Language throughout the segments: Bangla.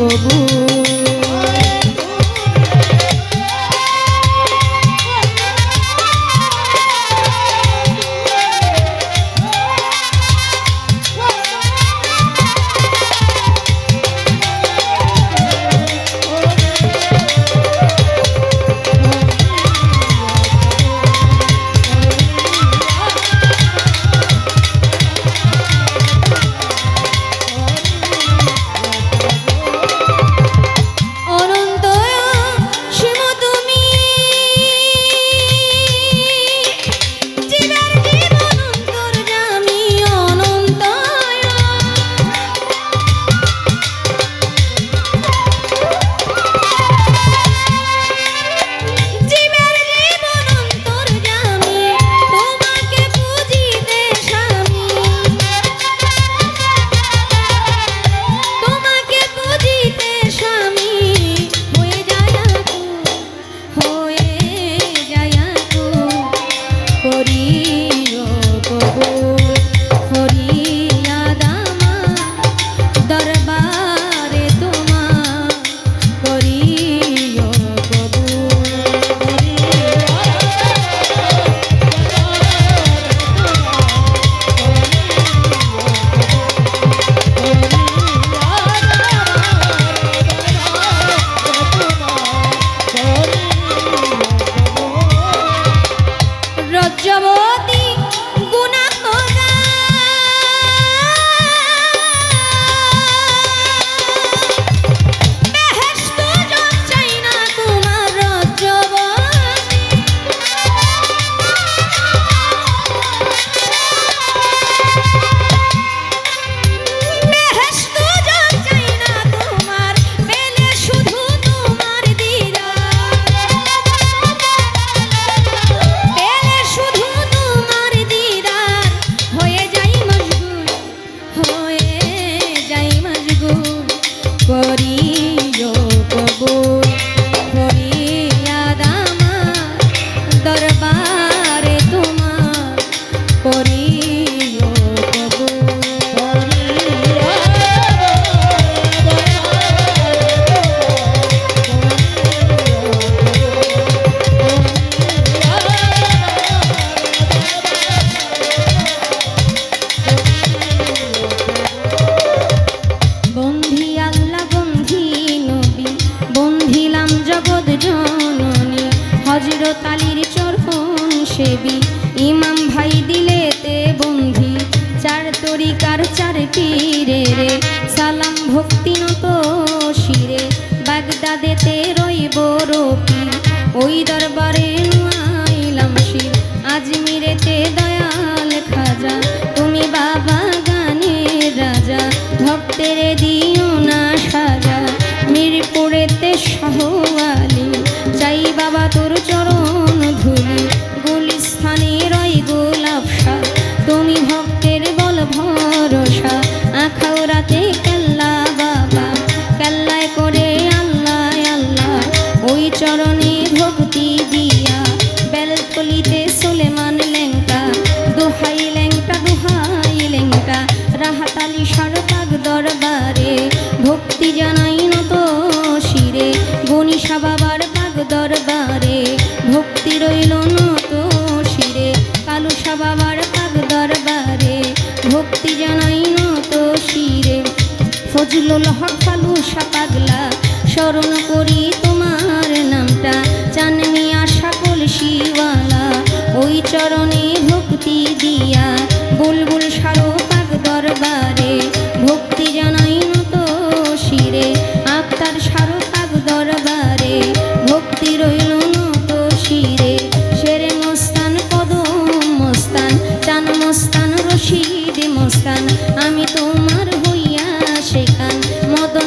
কবু। হযরত চরণ সেবী ইমাম ভাই দিলেতে বন্ধি চার তরিকার চার পীরে রে সালাম ভক্তি নত শিরে বাগদাদেতে রইব রপি ওই দরবারে নুয়াইলাম শির আজমিরেতে দয়াল খাজা তুমি বাবা গানের রাজা ভক্তের দিও না সাজা মিরপুরেতে শাহ আলী চাই বাবা তোর চরণ ধুলি গুলিস্থানে রয় গোলাপ শাহ তুমি ভক্তের বল ভরসা আখাউরাতে কেল্লা বাবা কেল্লায় করে আল্লাহ আল্লাহ ওই চরণে ভক্তি দিয়া বেলতলিতে সুলেমান লেংটা দোহাই লেংটা রাহাতালি সরকার দরবারে ভক্তি জানাই নত শিরে গণিসা বাবার পাগ দরবারে ভক্তি রইল নত শিরে কালুসা বাবার পাগ দরবারে ভক্তি জানাই নত শিরে ফজলুল হক কালুসা পাগলা স্মরণ করি তোমার নামটা চাননি আশা কলসিওয়ালা ওই চরণে ভক্তি দিয়া বুলবুল সারো পাগ দরবারে ভক্তি জানাই নত শিরে আক্তার সারো পাগ দরবারে ভক্তি রইল নত শিরে শেরে মস্তান কদম মস্তান চান মস্তান রশিদ মস্তান আমি তোমার হইয়া সেখান মদন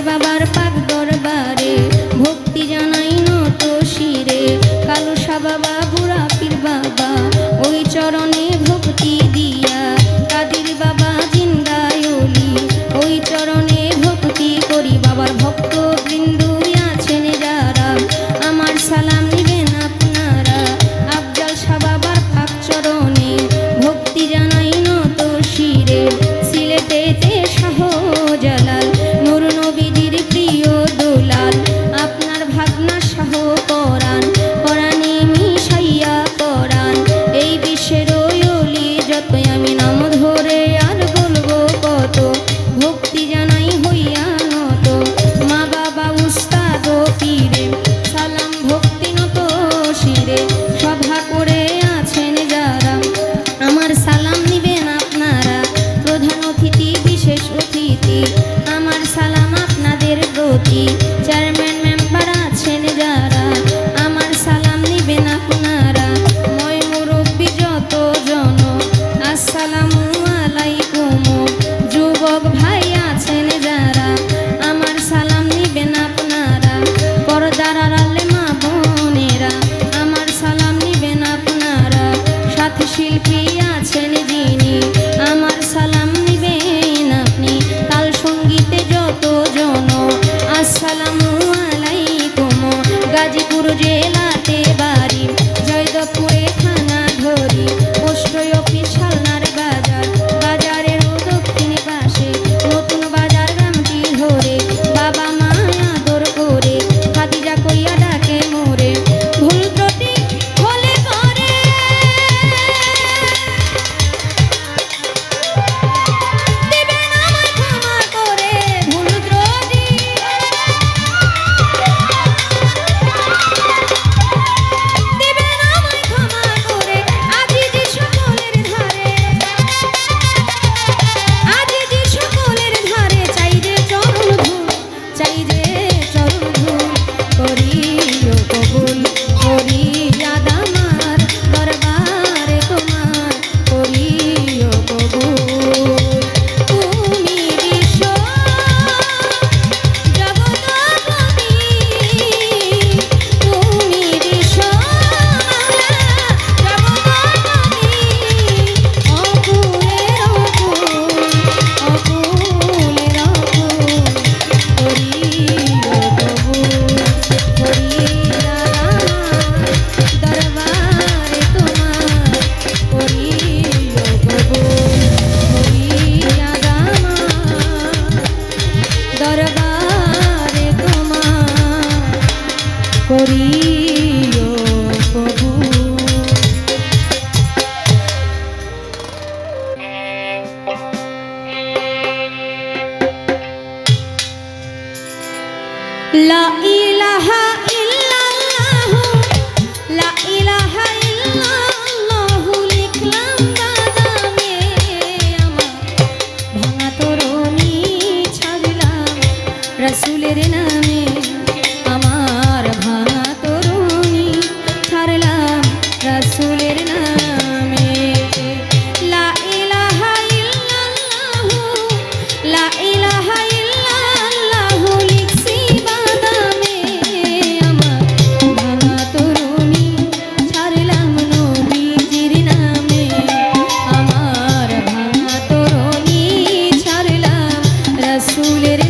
বাবার পাক দরবারে ভক্তি জানাই নত শিরে কালুসা বাবা বুড়া পীর বাবা ওই চরণে ভক্তি দিয়া কাদির বাবা জিন্দায়লি ওই চরণে ভক্তি করি বাবার ভক্ত বৃন্দু আছেন যারা আমার সালাম নিবেন আপনারা আফজাল শাহ বাবার পাক চরণে ভক্তি জানাই নত শিরে সিলেটেতে শাহজালাল নূর নবীজির প্রিয় দুলাল আপনার ভাগনা শাহ পরাণ পরাণে মিশাইয়া পরাণ এই বিশ্বের ওলি যতই আমি নাম ধরে আর বলবো কত ভক্তি জানাই হইয়া নত মা বাবা উস্তাদ ও পীরে সালাম ভক্তি নত শিরে সভা করে আছেন যারা আমার সালাম নিবেন আপনারা প্রধান অতিথি বিশেষ অতিথি আমার সালাম আপনাদের প্রতি চেয়ারম্যান মেম্বার আছেন যারা আমার সালাম নিবেন আপনারা মই মুরব্বী যত জন আসসালামু আলাইকুম যুবক ভাই আছেন যারা আমার সালাম নিবেন আপনারা পর্দার আড়ালে মা বোনেরা আমার সালাম নিবেন আপনারা সাথী শিল্পী আছেন যিনি আমার সালাম নিবেন আপনি তাল সঙ্গীতে যত জন আসসালামু আলাইকুম গাজীপুর জেলাতে বাড়ি জয়দেবপুরে থানা ধরি পোস্ট অফিস শালনার বাজার বাজারের দক্ষিণ পাশে নতুন বাজার গ্রামটি ধরে বাবা মা আদর করে খাদিজা কইয়া ডাকে মোরে ভুল ত্রুটি হলে পরে দিবেন আমায় ক্ষমা করে ভুল ত্রুটি দিবেন আমায় ক্ষমা করে আজিজি সকলের ধারে আজিজি সকলের ধারে চাই যে চরণ ধূল চাই যে চরণ ধূল করিও কবুল ফরিয়াদ আমার দরবারে তোমার করিও কবুল তুমি বিশ্ব জগৎপতি তুমি বিশ্ব জগৎপতি অকুলের অকুল অকুলের অকুল করিও কবুল ফরিয়াদ আমার দরবারে তোমার করিও কবুল ফরিয়াদ আমার দরবারে তোমার করিও কবুল। লা ইলাহা ইল্লাল্লাহু লা ইলাহা ইল্লাল্লাহু লিখলাম বাদামে আমার ভাঙা তরণী ছাড়লাম রাসূলের নামে আমার ভাঙা তরণী ছাড়লাম রাসূলের নামে লা ইলাহা ইল্লাল্লাহু লা ইলাহা ইল্লাল্লাহু লিখছি বাদামে আমার ভাঙা তরণী ছাড়লাম নবীজির নামে আমার ভাঙা তরণী ছাড়লাম রাসূলের